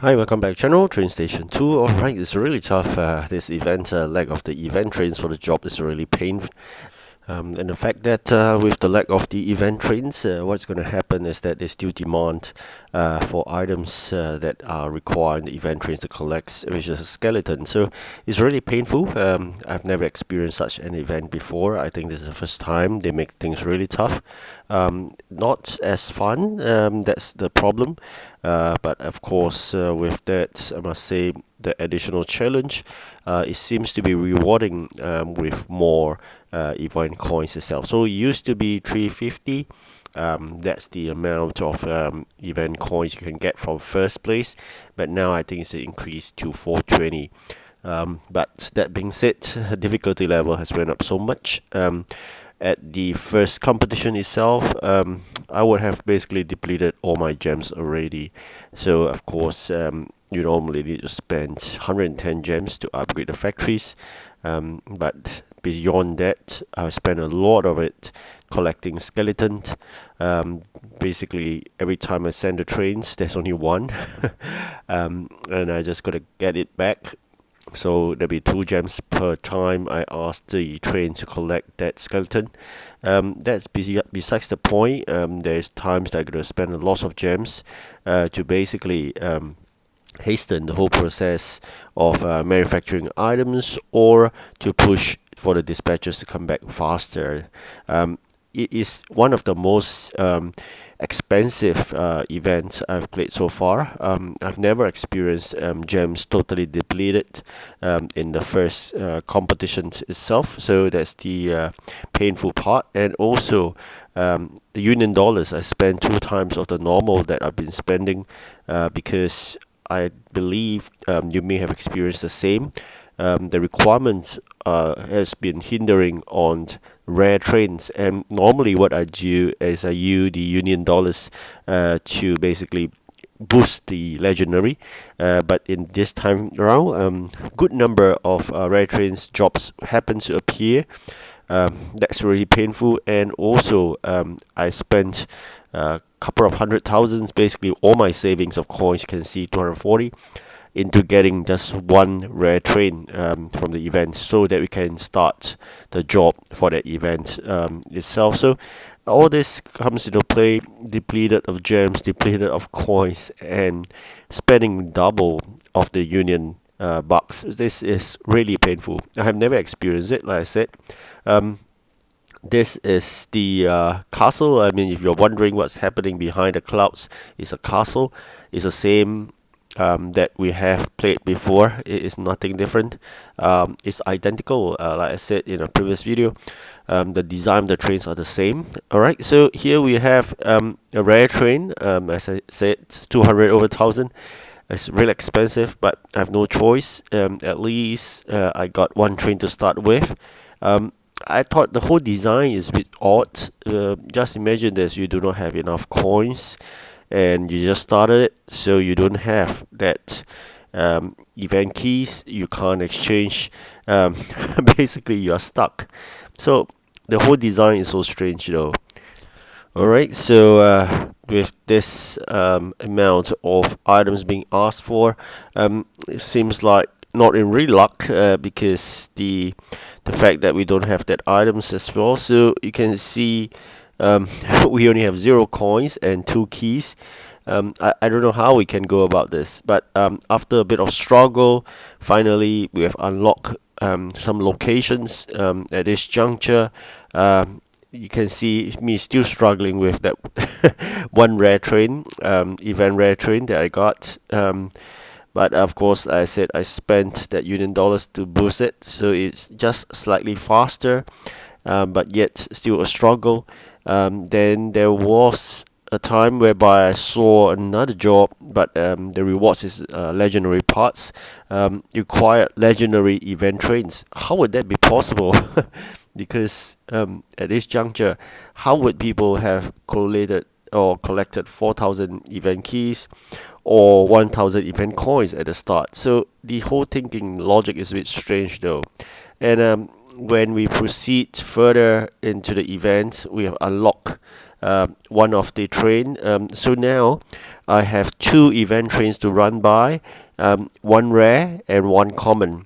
Hi, welcome back channel, TrainStation2. Alright, it's really tough, this event, lack of the event trains for the job is really painful. And the fact that with the lack of the event trains, what's going to happen is that there's still demand for items that are requiring the event trains to collect, which is a skeleton. So it's really painful. I've never experienced such an event before. I think this is the first time. They make things really tough. Not as fun, that's the problem. But of course, with that, I must say the additional challenge, it seems to be rewarding with more event coins itself. So it used to be 350. That's the amount of event coins you can get from first place, but now I think it's increased to 420. But that being said, difficulty level has went up so much. At the first competition itself, I would have basically depleted all my gems already. So of course, you normally need to spend 110 gems to upgrade the factories. But beyond that, I spent a lot of it collecting skeletons. Basically, every time I send the trains, there's only one, and I just gotta get it back. So there'll be 2 gems per time I ask the train to collect that skeleton. That's besides the point. There's times that I'm gonna spend a lot of gems to basically hasten the whole process of manufacturing items, or to push for the dispatchers to come back faster. It is one of the most expensive events I've played so far. I've never experienced gems totally depleted in the first competition itself, so that's the painful part. And also the Union dollars, I spent 2 times of the normal that I've been spending, because I believe you may have experienced the same. The requirement has been hindering on rare trains, and normally what I do is I use the Union dollars to basically boost the legendary, but in this time around, good number of rare trains jobs happen to appear. That's really painful. And also I spent a couple of hundred thousands, basically all my savings of coins, you can see 240, into getting just one rare train from the event, so that we can start the job for that event itself. So all this comes into play: depleted of gems, depleted of coins, and spending double of the Union bucks. This is really painful. I have never experienced it, like I said. This is the castle. I mean, if you're wondering what's happening behind the clouds, it's a castle. It's the same that we have played before. It is nothing different. It's identical, like I said in a previous video. The design of the trains are the same. Alright, so here we have a rare train. As I said, 200 over 1000. It's really expensive, but I have no choice. At least I got one train to start with. I thought the whole design is a bit odd. Just imagine this: you do not have enough coins, and you just started it, so you don't have that event keys. You can't exchange. Basically, you are stuck. So the whole design is so strange, though. Alright, so with this amount of items being asked for, it seems like not in real luck, because the fact that we don't have that items as well. So you can see we only have 0 coins and 2 keys. I don't know how we can go about this, but after a bit of struggle, finally we have unlocked some locations at this juncture. You can see me still struggling with that one rare train, event rare train that I got. But of course, I said I spent that Union dollars to boost it, so it's just slightly faster, but yet still a struggle. Then there was a time whereby I saw another job, but the rewards is legendary parts. Required legendary event trains. How would that be possible? Because at this juncture, how would people have collated or collected 4,000 event keys or 1,000 event coins at the start? So the whole thinking logic is a bit strange, though. And when we proceed further into the event, we have unlocked one of the train. So now I have two event trains to run by, one rare and one common.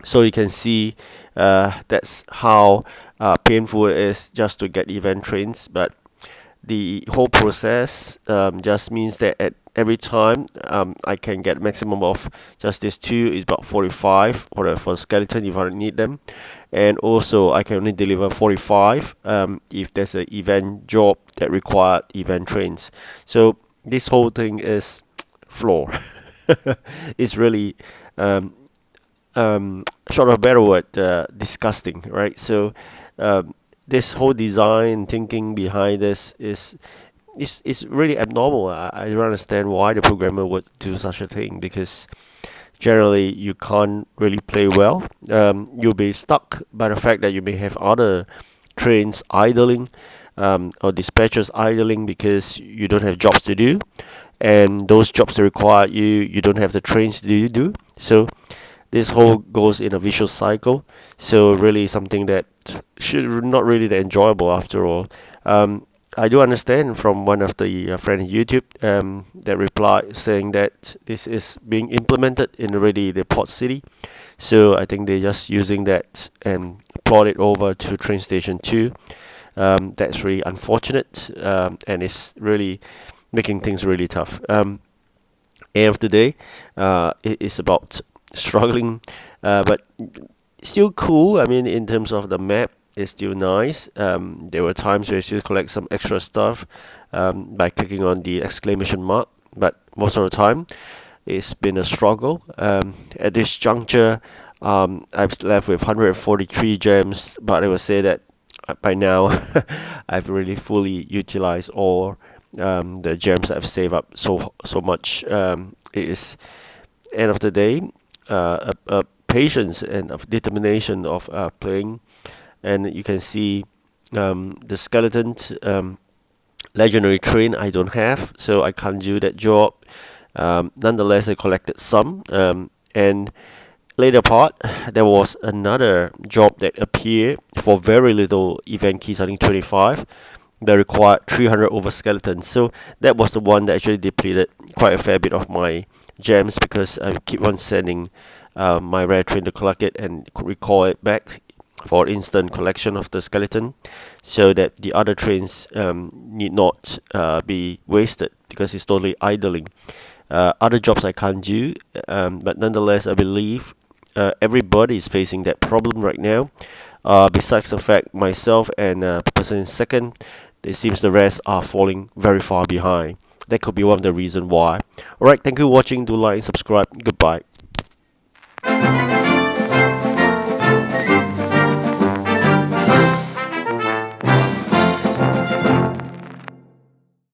So you can see that's how painful it is just to get event trains. But the whole process just means that at every time I can get maximum of just these two is about 45 for skeleton if I need them, and also I can only deliver 45 if there's an event job that required event trains. So this whole thing is flaw. It's really um, short of a better word, disgusting, right? So this whole design thinking behind this is really abnormal. I don't understand why the programmer would do such a thing, because generally you can't really play well. You'll be stuck by the fact that you may have other trains idling, or dispatchers idling because you don't have jobs to do, and those jobs that require you don't have the trains to do. So this whole goes in a vicious cycle. So really something that should not really that enjoyable after all. I do understand from one of the friend on YouTube that replied saying that this is being implemented in already the port city. So I think they're just using that and plot it over to TrainStation2. That's really unfortunate, and it's really making things really tough. End of the day, it is about struggling, but still cool. I mean, in terms of the map, it's still nice. There were times where you still collect some extra stuff by clicking on the exclamation mark, but most of the time, it's been a struggle. At this juncture, I've left with 143 gems, but I would say that by now, I've really fully utilized all the gems I've saved up so much. It is end of the day, a patience and of determination of playing, and you can see the skeleton legendary train I don't have, so I can't do that job. Nonetheless, I collected some, and later part there was another job that appeared for very little event keys, I think 25, that required 300 over skeletons. So that was the one that actually depleted quite a fair bit of my gems, because I keep on sending my rare train to collect it and could recall it back for instant collection of the skeleton, so that the other trains need not be wasted because it's totally idling. Other jobs I can't do, but nonetheless I believe everybody is facing that problem right now. Besides the fact myself and person in second, it seems the rest are falling very far behind. That could be one of the reasons why. Alright, thank you for watching. Do like and subscribe. Goodbye.